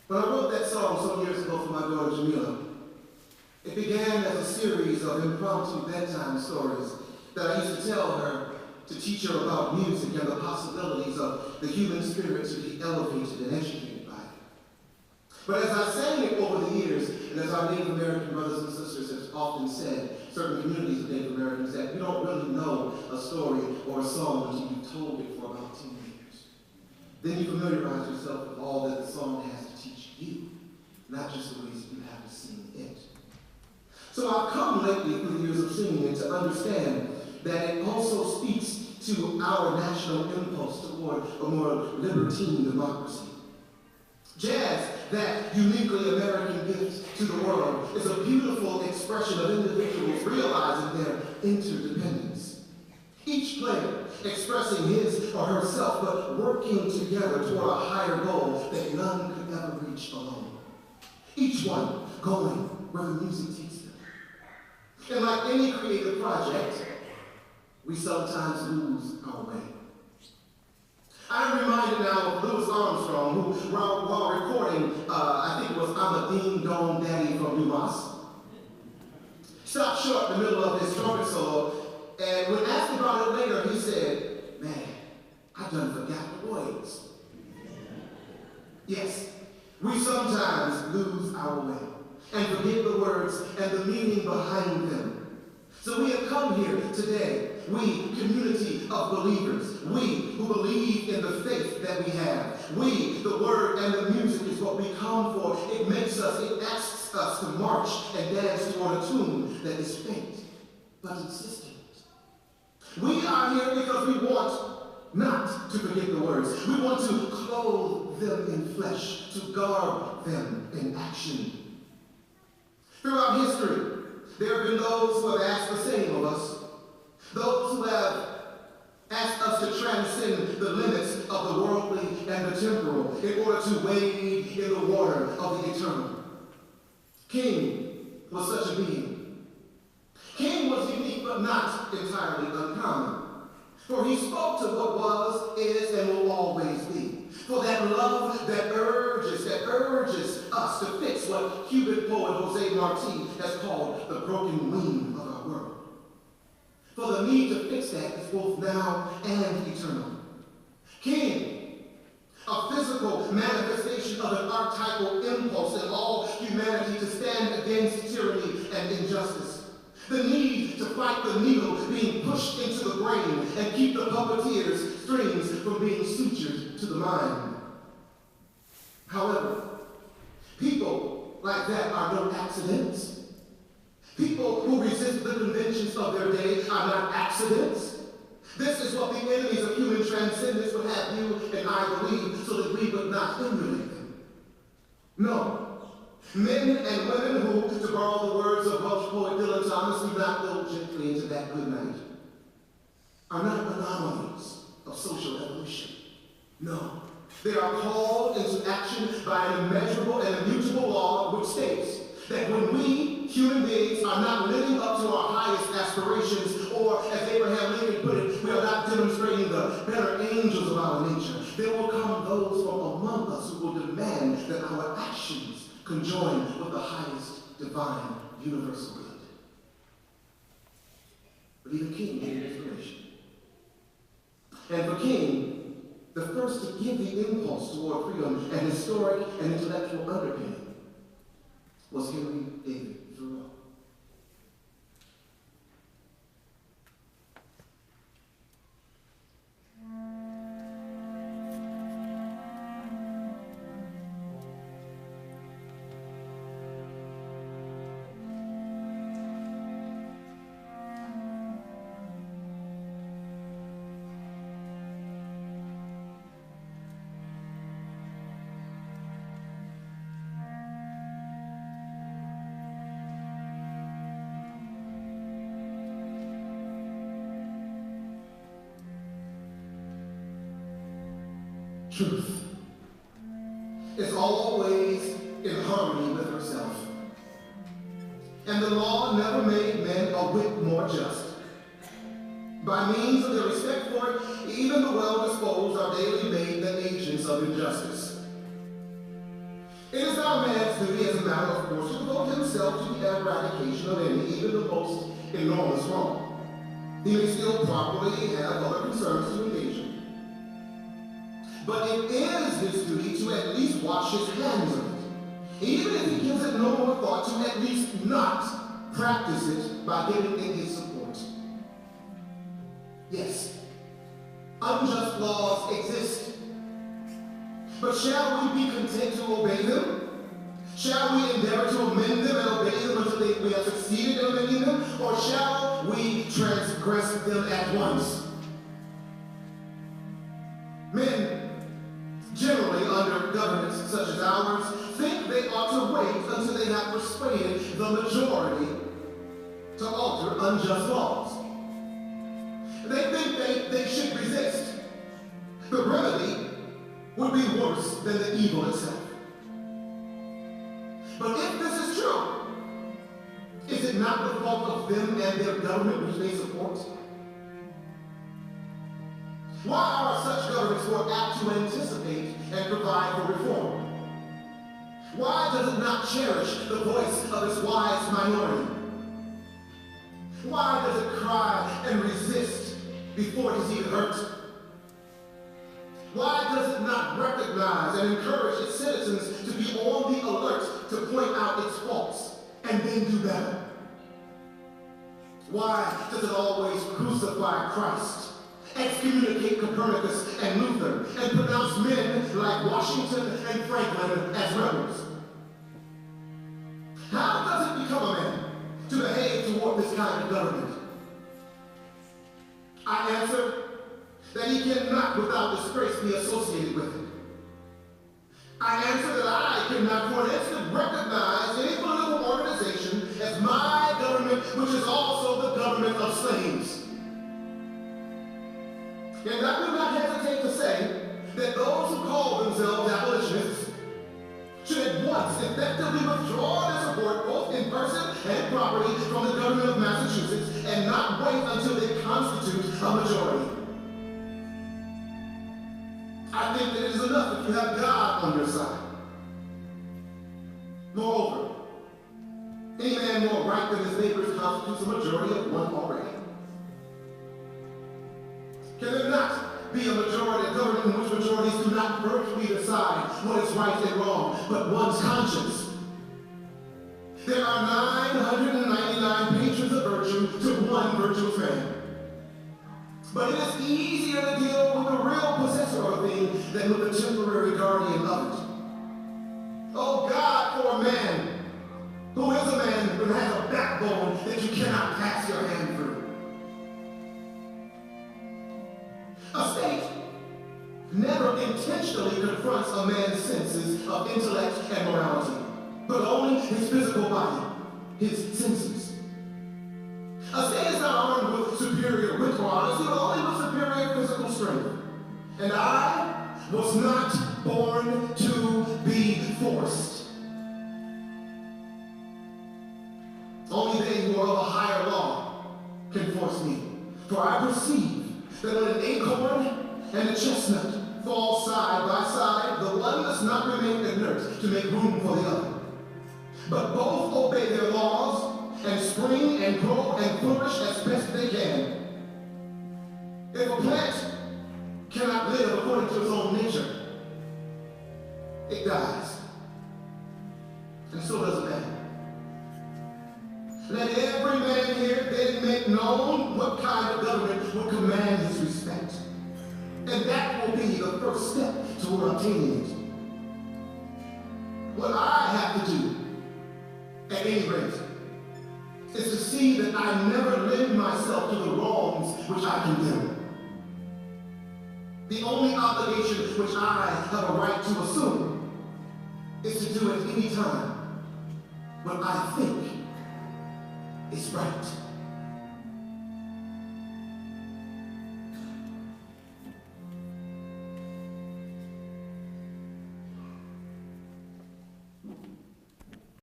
When I wrote that song some years ago for my daughter Jamila, it began as a series of impromptu bedtime stories that I used to tell her to teach her about music and the possibilities of the human spirit to be elevated and educated by it. But as I sang it over the years, and as our Native American brothers and sisters have often said, certain communities of Native Americans, that you don't really know a story or a song until you've told it for about 10 years. Then you familiarize yourself with all that the song has to teach you, not just the ways you have to sing it. So I've come lately through the years of singing it to understand that it also speaks to our national impulse toward a more libertine democracy. Jazz, that uniquely American gift to the world, is a beautiful expression of individuals realizing their interdependence. Each player expressing his or herself, but working together toward a higher goal that none could ever reach alone. Each one going where the music takes them. And like any creative project, we sometimes lose our way. I'm reminded now of Louis Armstrong, who, while recording, I think it was I'm a Ding Dong Daddy from Dumas, stopped short in the middle of his trumpet solo, and when asked about it later, he said, "Man, I done forgot the words." Yes, we sometimes lose our way and forget the words and the meaning behind them. So we have come here today, we, community of believers, we who believe in the faith that we have. We, the word and the music is what we come for. It makes us, it asks us to march and dance toward a tune that is faint, but insistent. We are here because we want not to forget the words. We want to clothe them in flesh, to garb them in action. Throughout history, there have been those who have asked the same of us. Those who have asked us to transcend the limits of the worldly and the temporal in order to wade in the water of the eternal. King was such a being. King was unique but not entirely uncommon. For he spoke to what was, is, and will always be. For that love that urges us to fix what Cuban poet Jose Marti has called the broken wing of our world. For the need to fix that is both now and eternal. King, a physical manifestation of an archetypal impulse in all humanity to stand against tyranny and injustice. The need to fight the needle being pushed into the brain and keep the puppeteer's strings from being sutured to the mind. However, people like that are no accidents. People who resist the conventions of their day are not accidents. This is what the enemies of human transcendence would have you and I believe so that we would not emulate them. No. Men and women who, to borrow the words of Welsh poet Dylan Thomas, do not go gently into that good night, are not anomalies of social evolution. No. They are called into action by an immeasurable and immutable law which states that when we, human beings, are not living up to our highest aspirations, or as Abraham Lincoln put it, we are not demonstrating the better angels of our nature, there will come those from among us who will demand that our actions conjoin with the highest divine universal good. But even King needed inspiration. And for King, the first to give the impulse toward freedom and historic and intellectual underpinning was Henry David Thoreau. Truth is always in harmony with herself. And the law never made men a whit more just. By means of their respect for it, even the well-disposed are daily made the agents of injustice. It is not a man's duty, as a matter of course, to devote himself to the eradication of any, even the most enormous wrong. He may still properly have other concerns to engage in. But it is his duty to at least wash his hands of it, even if he gives it no more thought, to at least not practice it by giving it his support. Yes, unjust laws exist. But shall we be content to obey them? Shall we endeavor to amend them and obey them until we have succeeded in amending them? Or shall we transgress them at once? Men, generally under governments such as ours, think they ought to wait until they have persuaded the majority to alter unjust laws. They think they should resist. The remedy would be worse than the evil itself. But if this is true, is it not the fault of them and their government which they support? Why are such governments more apt to anticipate and provide for reform? Why does it not cherish the voice of its wise minority? Why does it cry and resist before it is even hurt? Why does it not recognize and encourage its citizens to be on the alert to point out its faults and then do better? Why does it always crucify Christ, excommunicate Copernicus and Luther, and pronounce men like Washington and Franklin as rebels? How does it become a man to behave toward this kind of government? I answer that he cannot without disgrace be associated with it. I answer that I cannot for an instant recognize any political organization as my government, which is also the government of slaves. And I do not hesitate to say that those who call themselves abolitionists should at once effectively withdraw their support, both in person and property, from the government of Massachusetts, and not wait until they constitute a majority. I think that it is enough if you have God on your side. Moreover, any man more right than his neighbors constitutes a majority of one already. Can there not be a majority of government in which majorities do not virtually decide what is right and wrong, but one's conscience? There are 999 patrons of virtue to one virtuous man. But it is easier to deal with the real possessor of a thing than with the temporary guardian of it. Oh God, for a man who is a man who has a backbone that you cannot pass your hand through. A state never intentionally confronts a man's senses of intellect and morality, but only his physical body, his senses. A state is not armed with superior wit or honesty, but only with superior physical strength. And I was not born to be forced. Only they who are of a higher law can force me. For I perceive that when an acorn and a chestnut fall side by side, the one does not remain inert to make room for the other, but both obey their laws and spring and grow and flourish as best they can. If a plant cannot live according to its own nature, it dies. And so does a man. Let every man here then make known what kind of government will command his respect. And that will be the first step toward obtaining it. What I have to do, at any rate, is to see that I never lend myself to the wrongs which I condemn. The only obligation which I have a right to assume is to do at any time what I think is right.